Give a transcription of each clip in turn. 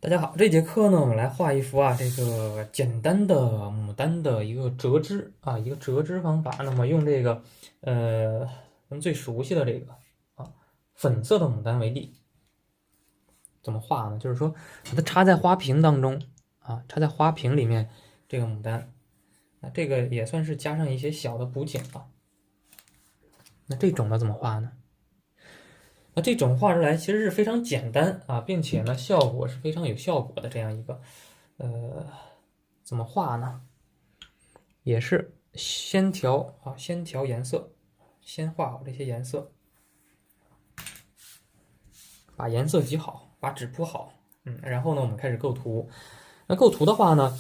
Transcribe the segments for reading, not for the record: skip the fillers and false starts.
大家好，这节课呢，我们来画一幅这个简单的牡丹的一个折枝一个折枝方法。那么用这个咱们最熟悉的这个粉色的牡丹为例，怎么画呢？就是说把它插在花瓶当中插在花瓶里面这个牡丹，那这个也算是加上一些小的补景了。那这种的怎么画呢？那这种画出来其实是非常简单并且呢效果是非常有效果的这样一个怎么画呢？也是先调颜色，先画好这些颜色，把颜色挤好，把纸铺好，然后呢我们开始构图。那构图的话呢，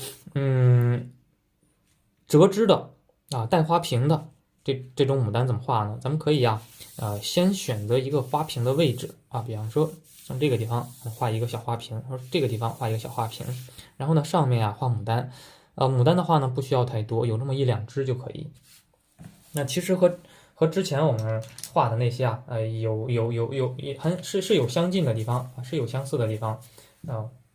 折枝的带花瓶的这种牡丹怎么画呢？咱们可以先选择一个花瓶的位置比方说像这个地方画一个小花瓶，或者这个地方画一个小花瓶，然后呢上面画牡丹，牡丹的话呢不需要太多，有那么一两只就可以。那其实和之前我们画的那些有是有相近的地方是有相似的地方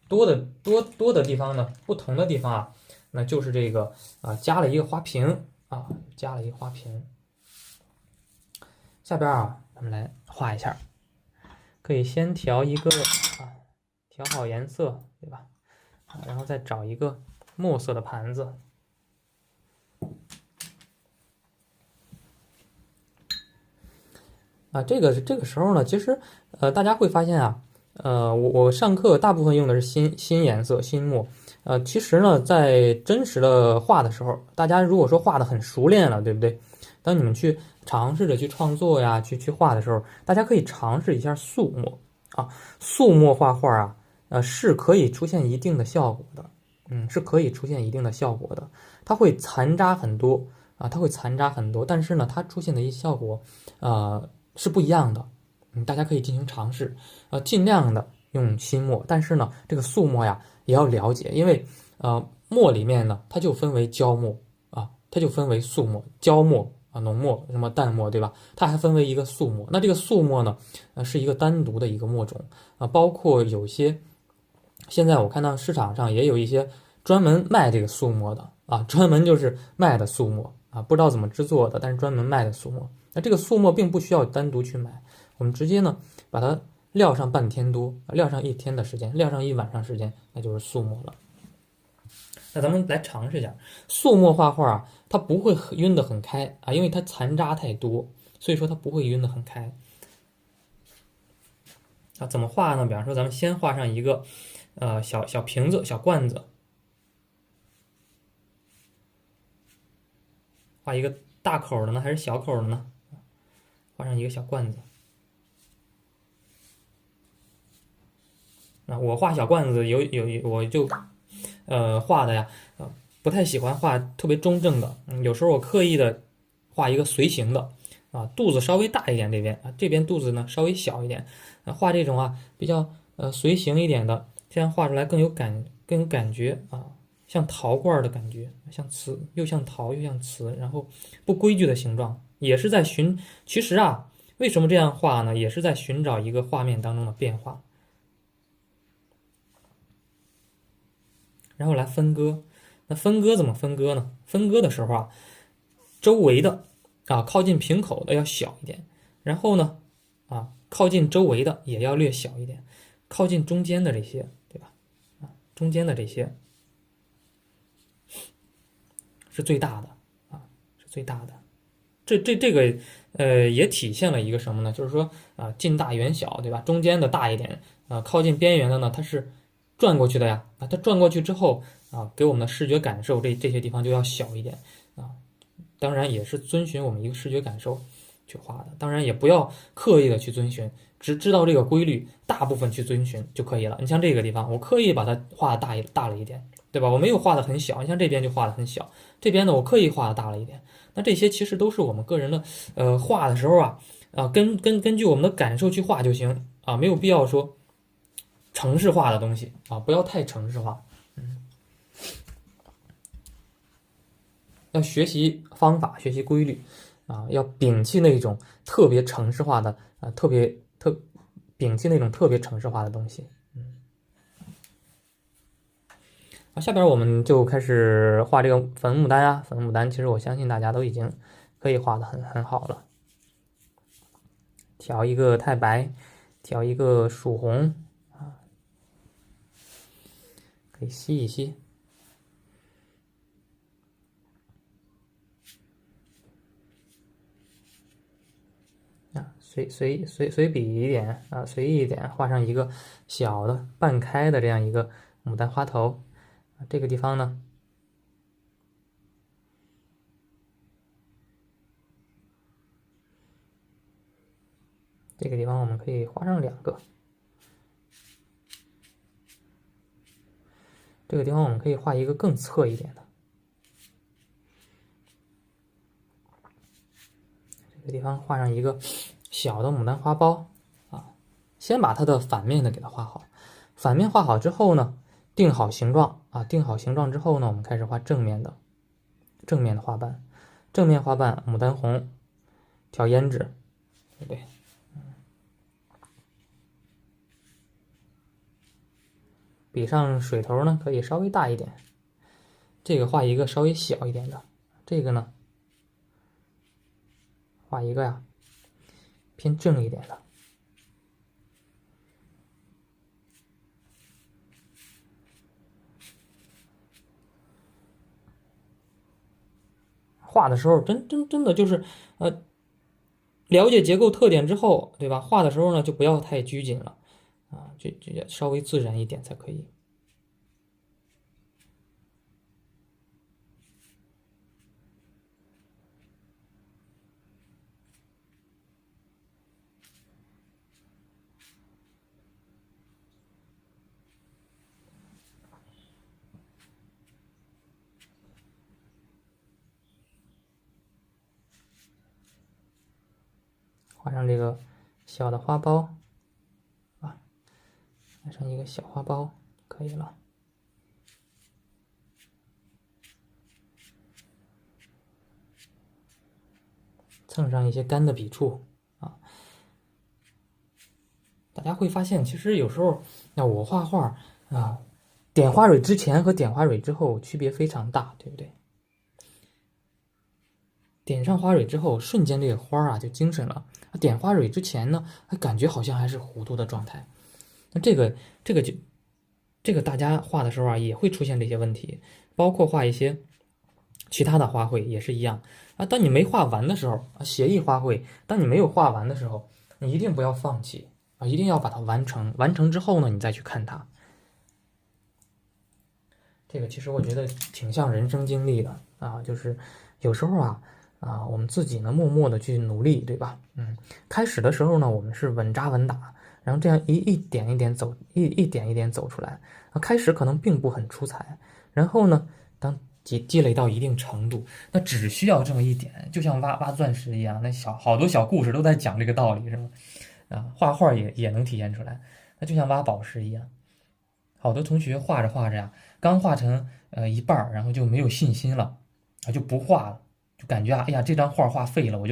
多的地方呢，不同的地方那就是这个加了一个花瓶加了一个花瓶。下边咱们来画一下，可以先调一个调好颜色，对吧？然后再找一个墨色的盘子。这个时候呢，其实大家会发现我上课大部分用的是新颜色、新墨。其实呢，在真实的画的时候，大家如果说画的很熟练了，对不对？当你们去尝试着去创作呀，去画的时候，大家可以尝试一下素墨素墨画画是可以出现一定的效果的，是可以出现一定的效果的。它会残渣很多它会残渣很多，但是呢，它出现的一些效果是不一样的。大家可以进行尝试尽量的用新墨，但是呢，这个素墨也要了解，因为墨里面呢，它就分为焦墨它就分为素墨、焦墨浓墨、什么淡墨，对吧？它还分为一个素墨。那这个素墨呢，是一个单独的一个墨种包括有些现在我看到市场上也有一些专门卖这个素墨的专门就是卖的素墨不知道怎么制作的，但是专门卖的素墨。那这个素墨并不需要单独去买，我们直接呢把它撂上半天多，撂上一天的时间，撂上一晚上时间，那就是素墨了。那咱们来尝试一下素墨画画它不会晕得很开因为它残渣太多，所以说它不会晕得很开怎么画呢？比方说咱们先画上一个小瓶子、小罐子，画一个大口的呢还是小口的呢？画上一个小罐子。我画小罐子我就画的不太喜欢画特别中正的，有时候我刻意的画一个随形的肚子稍微大一点，这边肚子呢稍微小一点画这种比较随形一点的，这样画出来更有感觉像陶罐的感觉，像瓷，又像陶又像瓷，然后不规矩的形状，也是在其实为什么这样画呢？也是在寻找一个画面当中的变化。然后来分割，那分割怎么分割呢？分割的时候周围的靠近瓶口的要小一点，然后呢靠近周围的也要略小一点，靠近中间的这些，对吧？中间的这些是最大的是最大的。这个也体现了一个什么呢？就是说近大远小，对吧？中间的大一点靠近边缘的呢，它是转过去的呀它转过去之后给我们的视觉感受这些地方就要小一点当然也是遵循我们一个视觉感受去画的，当然也不要刻意的去遵循，只知道这个规律，大部分去遵循就可以了。你像这个地方，我刻意把它画的大了一点，对吧？我没有画的很小，你像这边就画的很小，这边呢我刻意画的大了一点。那这些其实都是我们个人的画的时候根据我们的感受去画就行没有必要说程式化的东西不要太程式化。要学习方法，学习规律要摒弃那种特别程式化的摒弃那种特别程式化的东西。下边我们就开始画这个粉牡丹啊，粉牡丹其实我相信大家都已经可以画的很好了。调一个太白，调一个曙红啊，可以吸一吸。啊，随笔一点啊，随意一点，画上一个小的半开的这样一个牡丹花头。这个地方呢，这个地方我们可以画上2个。这个地方我们可以画一个更侧一点的。这个地方画上一个小的牡丹花苞啊，先把它的反面的给它画好。反面画好之后呢，定好形状啊，定好形状之后呢，我们开始画正面的花瓣。正面花瓣牡丹红，调胭脂，对不对？笔上水头呢可以稍微大一点，这个画一个稍微小一点的，这个呢画一个呀偏正一点的。画的时候真的就是了解结构特点之后，对吧？画的时候呢就不要太拘谨了啊，就稍微自然一点才可以。画上这个小的花苞啊，画上一个小花苞可以了。蹭上一些干的笔触啊，大家会发现，其实有时候那我画画啊，点花蕊之前和点花蕊之后区别非常大，对不对？点上花蕊之后，瞬间这个花啊就精神了。点花蕊之前呢，还感觉好像还是糊涂的状态。那这个大家画的时候啊，也会出现这些问题，包括画一些其他的花卉也是一样啊。当你没画完的时候啊，写意花卉，当你没有画完的时候，你一定不要放弃啊，一定要把它完成。完成之后呢，你再去看它。这个其实我觉得挺像人生经历的啊，就是有时候我们自己呢默默的去努力，对吧？开始的时候呢，我们是稳扎稳打，然后这样一点一点走，一点一点走出来。开始可能并不很出彩，然后呢，当积累到一定程度，那只需要这么一点，就像挖钻石一样，那好多小故事都在讲这个道理，是吗？画画也能体现出来，那就像挖宝石一样。好多同学画着画着呀，刚画成一半然后就没有信心了，就不画了，就感觉哎呀这张画画废了，我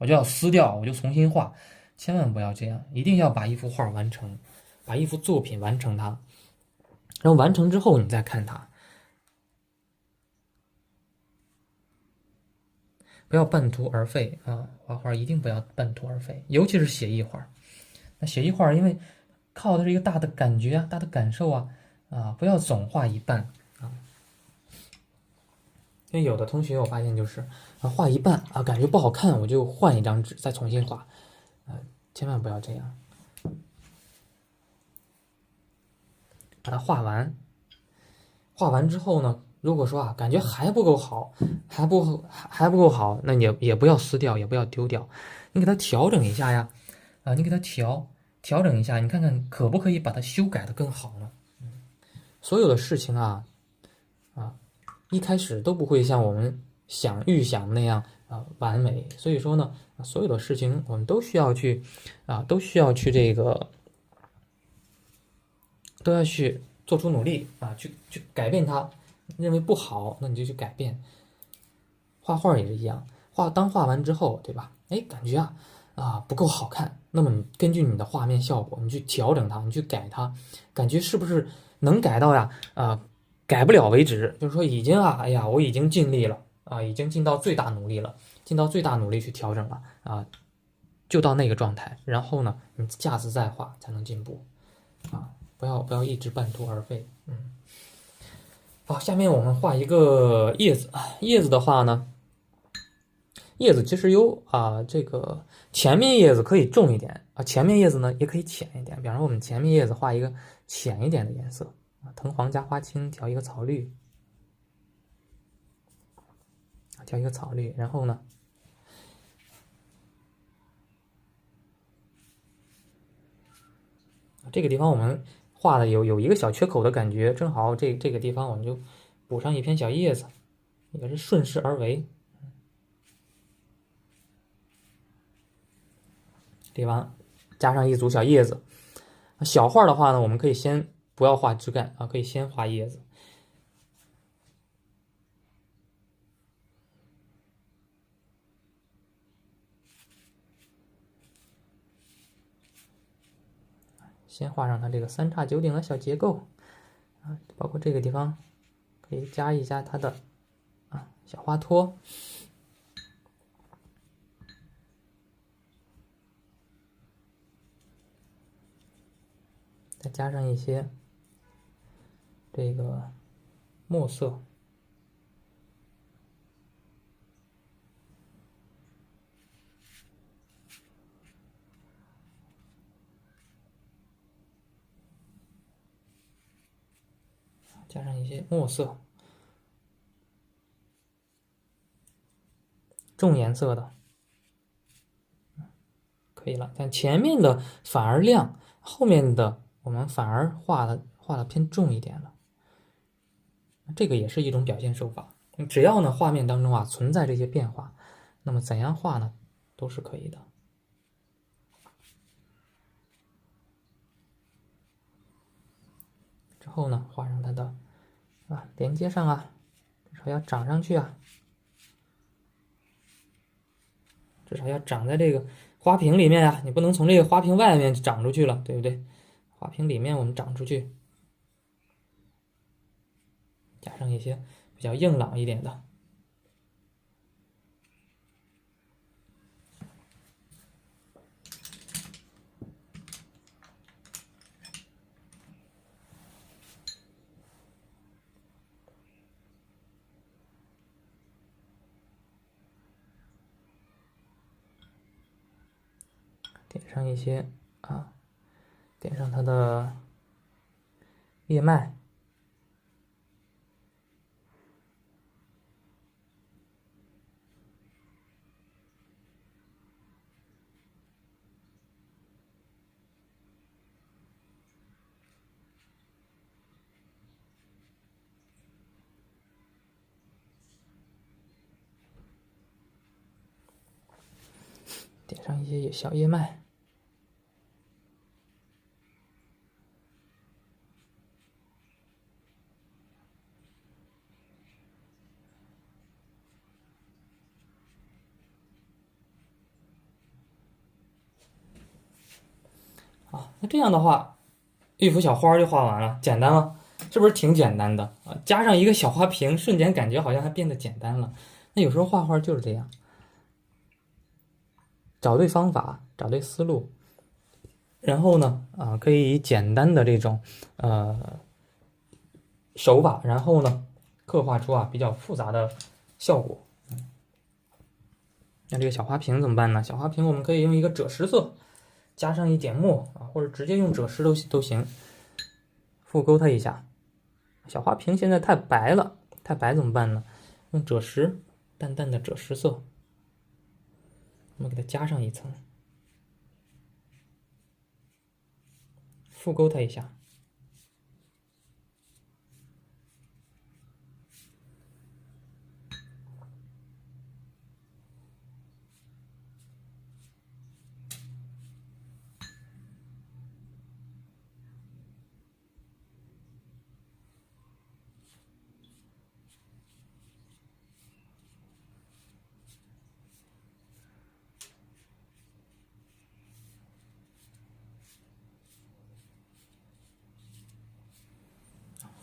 就要撕掉，我就重新画，千万不要这样，一定要把一幅画完成，把一幅作品完成它，然后完成之后你再看它，不要半途而废啊！画画一定不要半途而废，尤其是写意画。那写意画因为靠的是一个大的感觉大的感受不要总画一半啊。因为有的同学我发现就是画一半感觉不好看，我就换一张纸再重新画，千万不要这样，把它画完。画完之后呢，如果说感觉还不够好，还不够好，那你也不要撕掉，也不要丢掉，你给它调整一下呀，你给它调整一下，你看看可不可以把它修改的更好呢？所有的事情一开始都不会像我们预想的那样完美，所以说呢，所有的事情我们都需要去这个，都要去做出努力去改变它。认为不好，那你就去改变。画画也是一样，当画完之后，对吧？感觉不够好看，那么你根据你的画面效果，你去调整它，你去改它，感觉是不是能改到改不了为止，就是说已经啊，哎呀，我已经尽力了啊，已经尽到最大努力了，尽到最大努力去调整了啊，就到那个状态，然后呢，你下次再画才能进步啊，不要一直半途而废。好，下面我们画一个叶子，叶子的话呢，叶子其实有这个前面叶子可以重一点啊，前面叶子呢也可以浅一点，比方说我们前面叶子画一个浅一点的颜色啊，藤黄加花青，调一个草绿。调一个草绿，然后呢，这个地方我们画的有一个小缺口的感觉，正好这个地方我们就补上一片小叶子，也是顺势而为。地方加上一组小叶子。小画的话呢，我们可以先不要画枝干啊，可以先画叶子。先画上它这个三叉九顶的小结构啊，包括这个地方可以加一下它的小花托，再加上一些这个墨色，加上一些墨色，重颜色的。可以了，但前面的反而亮，后面的我们反而画的偏重一点了。这个也是一种表现手法。只要呢画面当中存在这些变化，那么怎样画呢都是可以的。之后呢画上它的连接上至少要长上去至少要长在这个花瓶里面你不能从这个花瓶外面长出去了，对不对？花瓶里面我们长出去，加上一些比较硬朗一点的。点上一些点上它的叶脉，点上一些小叶脉。那这样的话，一幅小花就画完了，简单吗？是不是挺简单的加上一个小花瓶，瞬间感觉好像还变得简单了。那有时候画画就是这样，找对方法，找对思路，然后呢可以以简单的这种手法，然后呢刻画出比较复杂的效果。那这个小花瓶怎么办呢？小花瓶我们可以用一个赭石色，加上一点墨或者直接用赭石都行，复勾它一下。小花瓶现在太白了，太白怎么办呢？用赭石，淡淡的赭石色，我们给它加上一层，复勾它一下。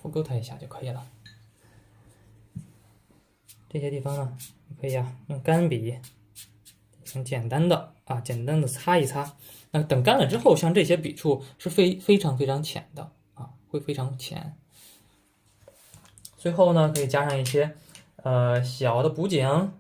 复勾它一下就可以了。这些地方呢，可以用干笔，很简单的擦一擦。那等干了之后，像这些笔触是非常非常浅的会非常浅。最后呢，可以加上一些小的补景。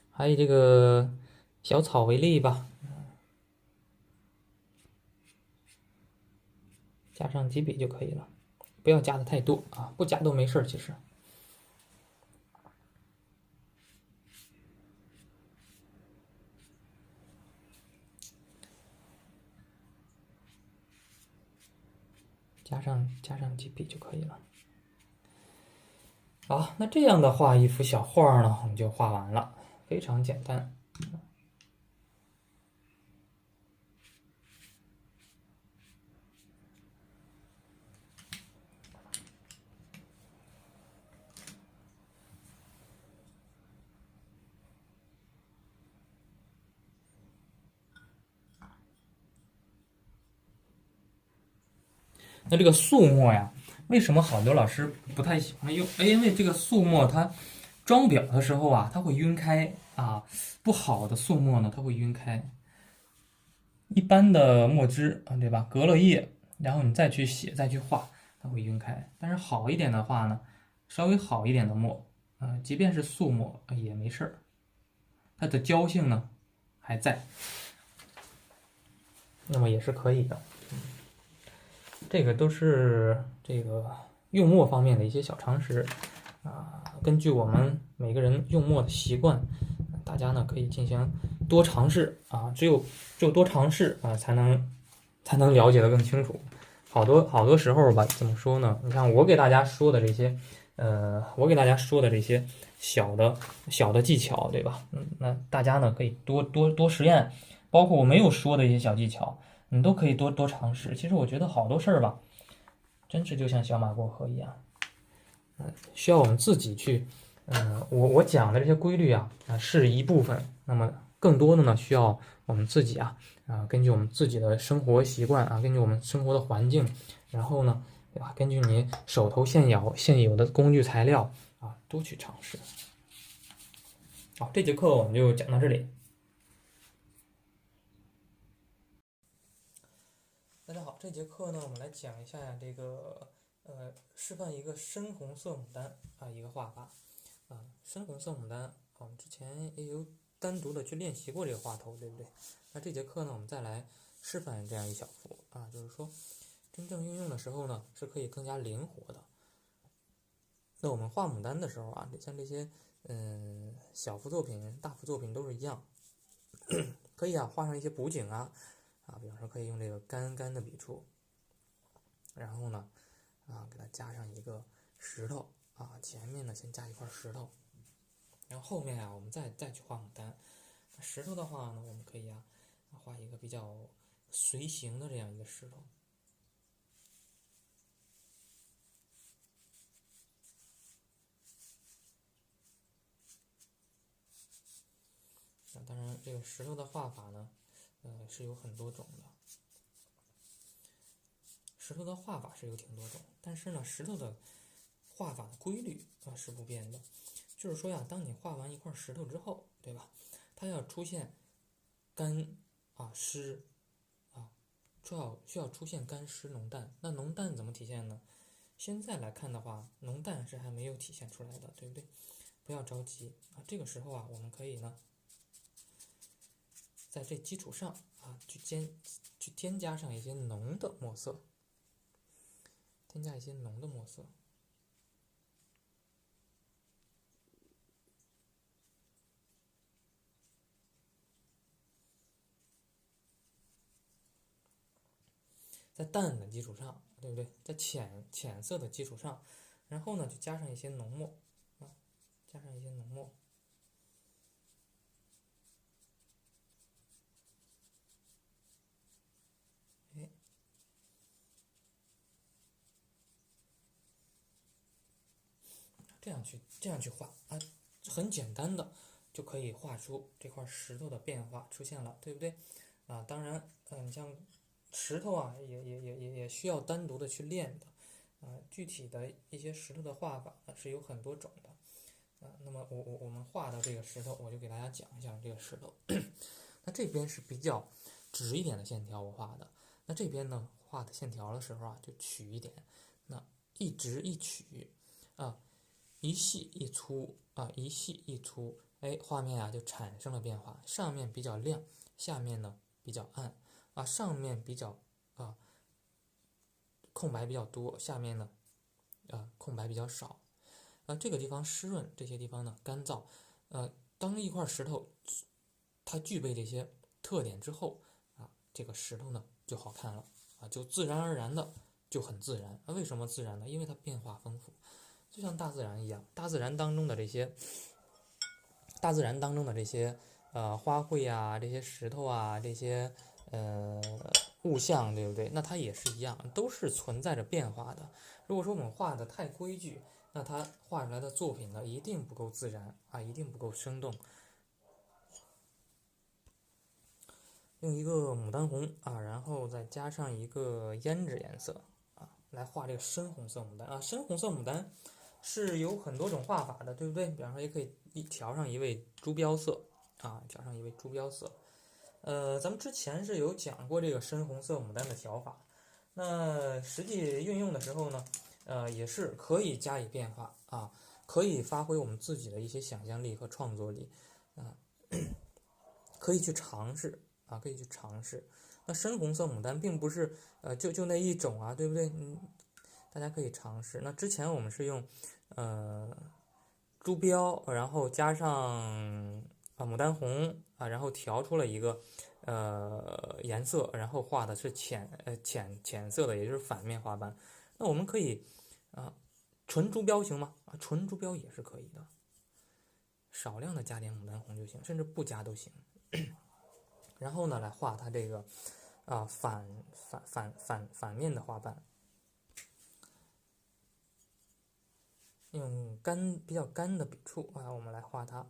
还以这个小草为例吧，加上几笔就可以了，不要加的太多不加都没事其实。加上几笔就可以了。好，那这样的话，一幅小画呢，我们就画完了，非常简单。那这个素墨呀，为什么好多老师不太喜欢用？因为这个素墨它装裱的时候它会晕开不好的素墨呢，它会晕开。一般的墨汁对吧？隔了页，然后你再去写、再去画，它会晕开。但是好一点的话呢，稍微好一点的墨即便是素墨也没事儿，它的胶性呢还在，那么也是可以的。这个都是这个用墨方面的一些小常识根据我们每个人用墨的习惯，大家呢可以进行多尝试只有多尝试才能了解的更清楚。好多时候吧，怎么说呢？你看我给大家说的这些，小的技巧，对吧？那大家呢可以多实验，包括我没有说的一些小技巧，你都可以多尝试。其实我觉得好多事儿吧，真是就像小马过河一样，需要我们自己去，我讲的这些规律是一部分，那么更多的呢需要我们自己根据我们自己的生活习惯根据我们生活的环境，然后呢，对吧？根据你手头现有的工具材料多去尝试。好，这节课我们就讲到这里。大家好，这节课呢，我们来讲一下这个示范一个深红色牡丹一个画法深红色牡丹我们之前也有单独的去练习过这个画头，对不对？那这节课呢，我们再来示范这样一小幅就是说真正运用的时候呢，是可以更加灵活的。那我们画牡丹的时候像这些小幅作品、大幅作品都是一样，可以画上一些补景比方说可以用这个干的笔触，然后呢给它加上一个石头前面呢先加一块石头，然后后面我们再去画牡丹。那石头的话呢，我们可以画一个比较随形的这样一个石头。那当然，这个石头的画法呢，是有很多种的。石头的画法是有挺多种，但是呢，石头的画法的规律是不变的。就是说当你画完一块石头之后，对吧？它要出现干湿需要出现干湿浓淡。那浓淡怎么体现呢？现在来看的话，浓淡是还没有体现出来的，对不对？不要着急这个时候我们可以呢，在这基础上去添加上一些浓的墨色，在淡的基础上，对不对？在浅色的基础上，然后呢，就加上一些浓墨这样去画很简单的就可以画出这块石头的变化出现了，对不对？啊。当然，你像石头啊，也需要单独的去练的啊。具体的一些石头的画法是有很多种的啊。那么我们画的这个石头，我就给大家讲一下这个石头。那这边是比较直一点的线条我画的，那这边呢画的线条的时候啊，就曲一点，那一直一曲啊，一细一粗啊，一细一粗，哎，画面啊就产生了变化，上面比较亮，下面呢比较暗啊，上面比较啊空白比较多，下面呢空白比较少啊，这个地方湿润，这些地方呢干燥，当一块石头它具备这些特点之后啊，这个石头呢就好看了啊，就自然而然的就很自然啊。为什么自然呢？因为它变化丰富，就像大自然一样，大自然当中的这些花卉啊，这些石头啊，这些物象，对不对？那它也是一样，都是存在着变化的。如果说我们画的太规矩，那它画出来的作品呢，一定不够自然啊，一定不够生动。用一个牡丹红啊，然后再加上一个胭脂颜色啊，来画这个深红色牡丹啊。深红色牡丹是有很多种画法的，对不对？比方说，也可以调上一位朱标色啊，调上一位朱标色。咱们之前是有讲过这个深红色牡丹的调法，那实际运用的时候呢，也是可以加以变化啊，可以发挥我们自己的一些想象力和创作力啊，可以去尝试啊，可以去尝试。那深红色牡丹并不是就那一种啊，对不对？大家可以尝试。那之前我们是用朱标，然后加上牡丹红啊，然后调出了一个颜色，然后画的是浅色的，也就是反面花瓣。那我们可以纯朱标行吗？啊，纯朱标也是可以的，少量的加点牡丹红就行，甚至不加都行。然后呢，来画它这个反面的花瓣，用比较干的笔触啊，我们来画它。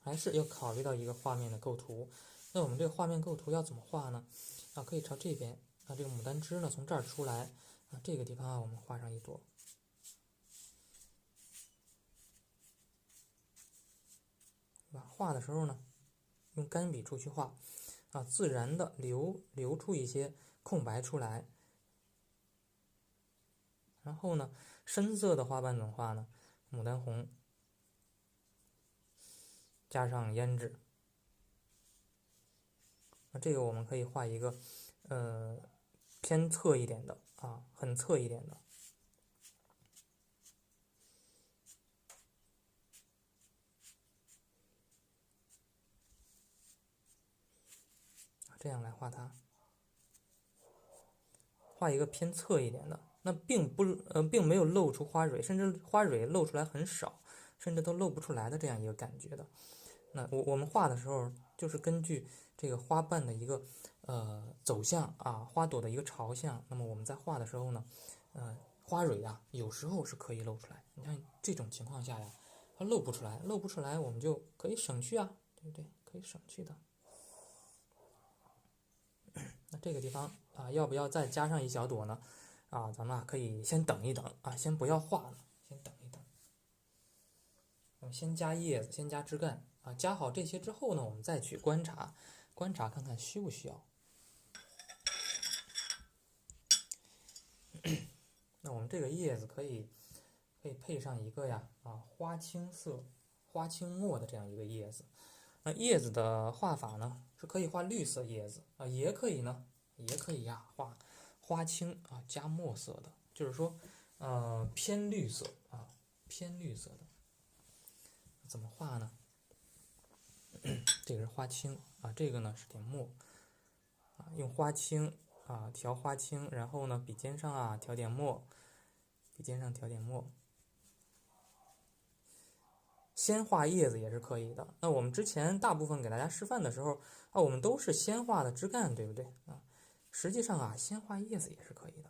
还是要考虑到一个画面的构图。那我们这个画面构图要怎么画呢？啊，可以朝这边啊，这个牡丹枝呢从这儿出来啊，这个地方啊我们画上一朵，对吧？画的时候呢，用干笔触去画啊，自然的留出一些空白出来。然后呢，深色的花瓣怎么画呢？牡丹红加上胭脂，那这个我们可以画一个偏侧一点的啊，很侧一点的。这样来画它，画一个偏侧一点的，那并没有露出花蕊，甚至花蕊露出来很少，甚至都露不出来的这样一个感觉的。那我们画的时候，就是根据这个花瓣的一个走向啊，花朵的一个朝向，那么我们在画的时候呢，花蕊啊有时候是可以露出来。你看这种情况下呀，它露不出来，露不出来我们就可以省去啊，对不对？可以省去的。那这个地方啊，要不要再加上一小朵呢？啊，咱们可以先等一等啊，先不要画了，先等一等。我们先加叶子，先加枝干啊，加好这些之后呢，我们再去观察，观察看看需不需要。那我们这个叶子可以配上一个呀花青色、花青墨的这样一个叶子。那叶子的画法呢，是可以画绿色叶子啊，也可以画花青啊加墨色的，就是说偏绿色啊，偏绿色的。怎么画呢？这个是花青啊，这个呢是点墨啊，用花青啊调花青，然后呢笔尖上啊调点墨，笔尖上调点墨。先画叶子也是可以的。那我们之前大部分给大家示范的时候啊，我们都是先画的枝干，对不对啊？实际上啊，先画叶子也是可以的。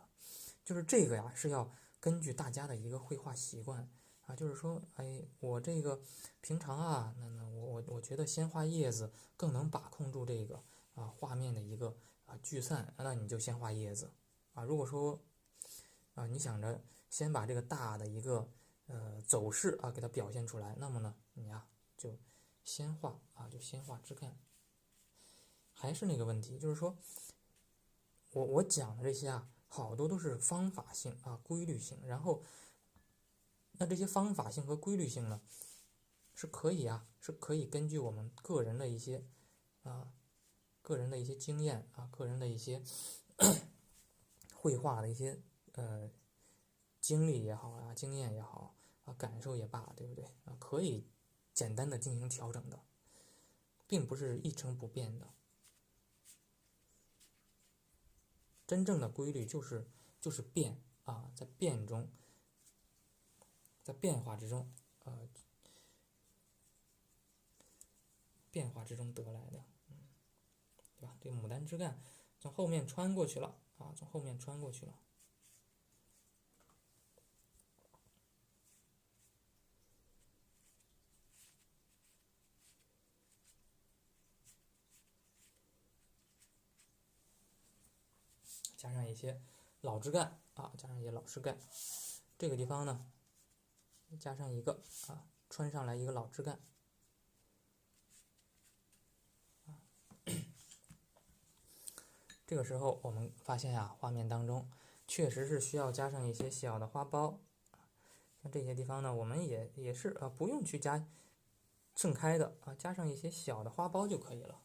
就是这个呀，是要根据大家的一个绘画习惯啊，就是说，哎，我这个平常啊，那我觉得先画叶子更能把控住这个画面的一个聚散，那你就先画叶子如果说你想着先把这个大的一个走势给它表现出来，那么呢你就先画枝干。还是那个问题，就是说我讲的这些好多都是方法性规律性，然后那这些方法性和规律性呢是可以根据我们个人的一些经验个人的一些绘画的一些经历也好经验也好感受也罢，对不对可以简单的进行调整的，并不是一成不变的。真正的规律就是变在变中，在变化之中得来的，对吧？这个牡丹枝干从后面穿过去了加上一些老枝干这个地方呢加上一个穿上来一个老枝干这个时候我们发现画面当中确实是需要加上一些小的花苞，像这些地方呢我们也是不用去加盛开的加上一些小的花苞就可以了，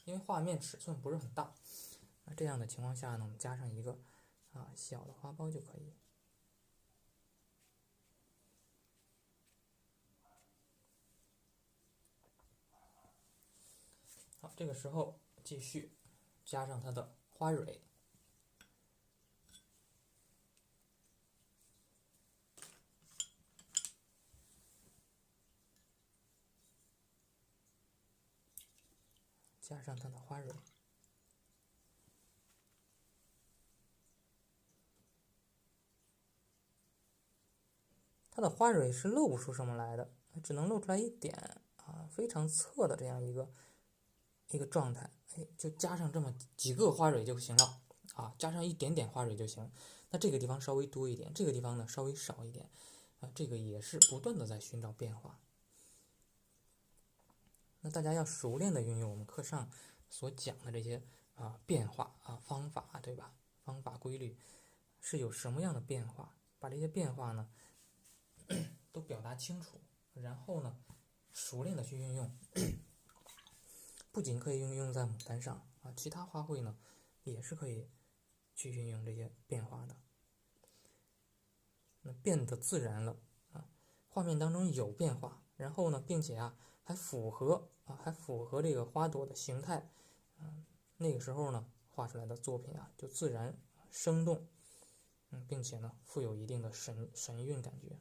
因为画面尺寸不是很大，那这样的情况下呢我们加上一个小的花苞就可以。好，这个时候继续加上它的花蕊，它的花蕊是露不出什么来的，只能露出来一点非常侧的这样一个状态，就加上这么几个花蕊就行了加上一点点花蕊就行。那这个地方稍微多一点，这个地方呢稍微少一点这个也是不断的在寻找变化。那大家要熟练的运用我们课上所讲的这些变化方法，对吧？方法规律是有什么样的变化，把这些变化呢都表达清楚，然后呢熟练的去运用，不仅可以运用在牡丹上其他花卉呢也是可以去运用这些变化的。那变得自然了画面当中有变化，然后呢并且还符合这个花朵的形态那个时候呢画出来的作品就自然生动并且呢富有一定的神韵感觉。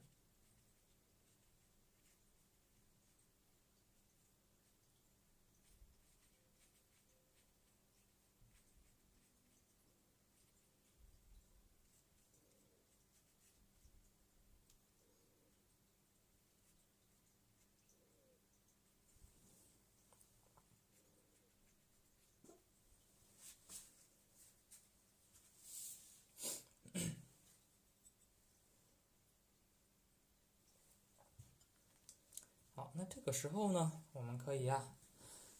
好，那这个时候呢我们可以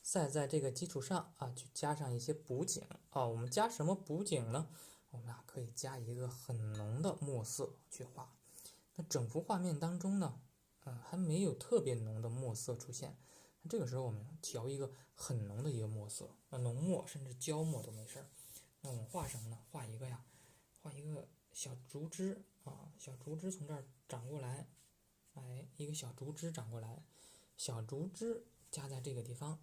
再在这个基础上去加上一些补景我们加什么补景呢？我们可以加一个很浓的墨色去画。那整幅画面当中呢还没有特别浓的墨色出现，那这个时候我们调一个很浓的一个墨色，浓墨甚至焦墨都没事。那我们画什么呢？画一个小竹枝小竹枝从这儿长过来，一个小竹枝长过来，小竹枝加在这个地方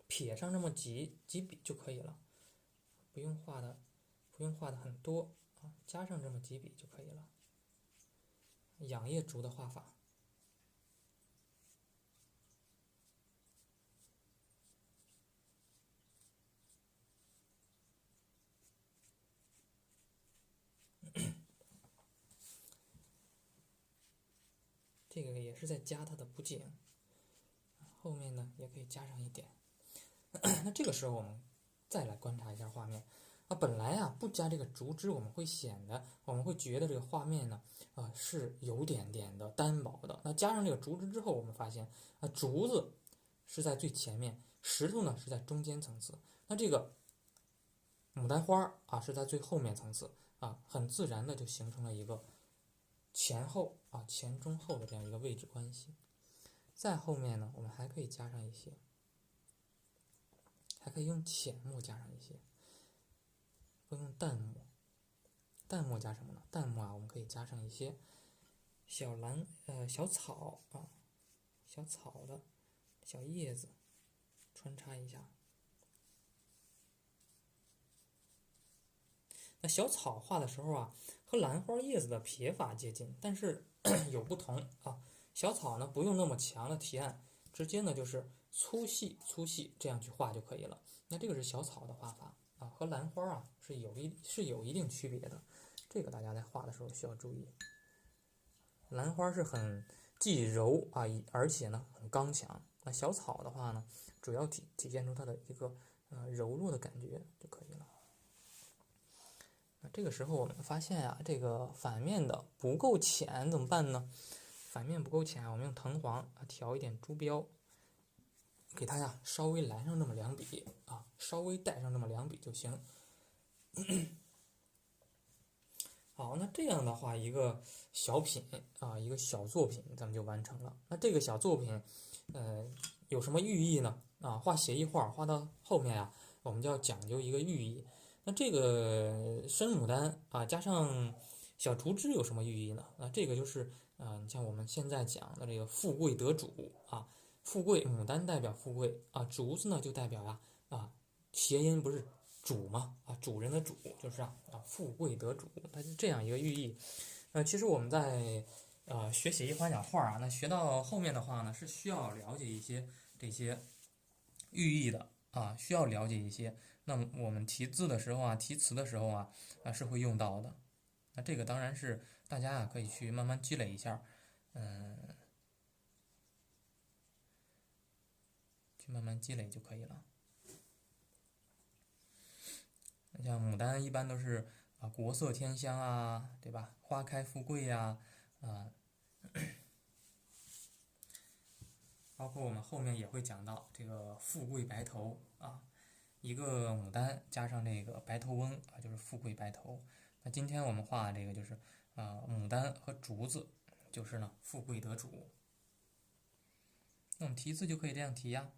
撇上这么几笔就可以了，不用画的很多加上这么几笔就可以了。仰叶竹的画法。这个也是在加它的补景，后面呢也可以加上一点。那这个时候我们再来观察一下画面。本来啊不加这个竹枝，我们会觉得这个画面呢，是有点点的单薄的。那加上这个竹枝之后，我们发现竹子是在最前面，石头呢是在中间层次，那这个牡丹花是在最后面层次很自然的就形成了一个前后前中后的这样一个位置关系。再后面呢，我们还可以加上一些，还可以用浅墨加上一些。不用淡墨，淡墨加什么呢？淡墨我们可以加上一些小小草小草的小叶子穿插一下。那小草画的时候和兰花叶子的撇法接近，但是有不同小草呢不用那么强的提暗，直接呢就是粗细这样去画就可以了。那这个是小草的画法。和兰花是有一定区别的，这个大家在画的时候需要注意。兰花是既柔而且呢很刚强。那小草的话呢，主要体现出它的一个柔弱的感觉就可以了。那这个时候我们发现这个反面的不够浅怎么办呢？反面不够浅，我们用藤黄调一点朱标。给它稍微来上这么2笔稍微带上这么2笔就行。好，那这样的话，一个小品一个小作品，咱们就完成了。那这个小作品，有什么寓意呢？画写意画，画到后面我们就要讲究一个寓意。那这个深牡丹加上小竹枝有什么寓意呢？那这个就是你像我们现在讲的这个富贵得主富贵，牡丹代表富贵竹子呢就代表谐音不是主嘛主人的主就是富贵得主，它是这样一个寓意。其实我们在学写意花鸟画那学到后面的话呢，是需要了解一些这些寓意的需要了解一些。那么我们题字的时候题词的时候是会用到的。那这个当然是大家可以去慢慢积累一下，去慢慢积累就可以了。像牡丹一般都是国色天香对吧？花开富贵包括我们后面也会讲到这个富贵白头一个牡丹加上这个白头翁就是富贵白头。那今天我们画的这个就是牡丹和竹子，就是呢富贵得主。那我们题字就可以这样题呀。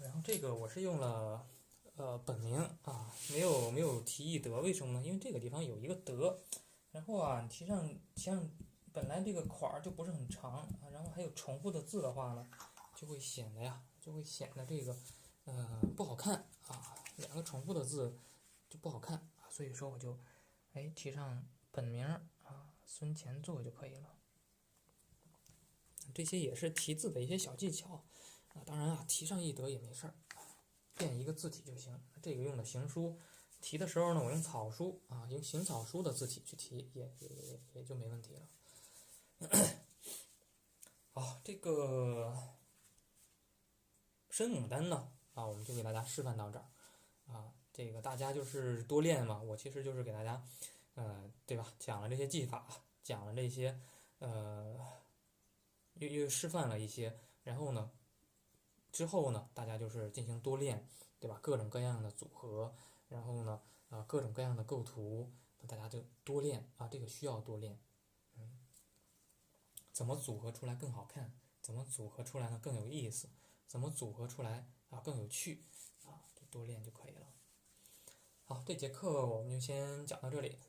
然后这个我是用了本名没有提一德，为什么呢？因为这个地方有一个德，然后提上本来这个款就不是很长然后还有重复的字的话呢，就会显得这个不好看2个重复的字就不好看所以说我就提上本名孙乾作就可以了。这些也是题字的一些小技巧当然提上一德也没事儿，变一个字体就行。这个用的行书，题的时候呢，我用草书用行草书的字体去题，也就没问题了。好，这个深牡丹呢我们就给大家示范到这儿这个大家就是多练嘛，我其实就是给大家对吧，讲了这些技法，讲了这些又示范了一些，然后呢，之后呢，大家就是进行多练，对吧？各种各样的组合，然后呢，各种各样的构图，大家就多练啊，这个需要多练。怎么组合出来更好看？怎么组合出来呢更有意思？怎么组合出来更有趣？就多练就可以了。好，这节课我们就先讲到这里。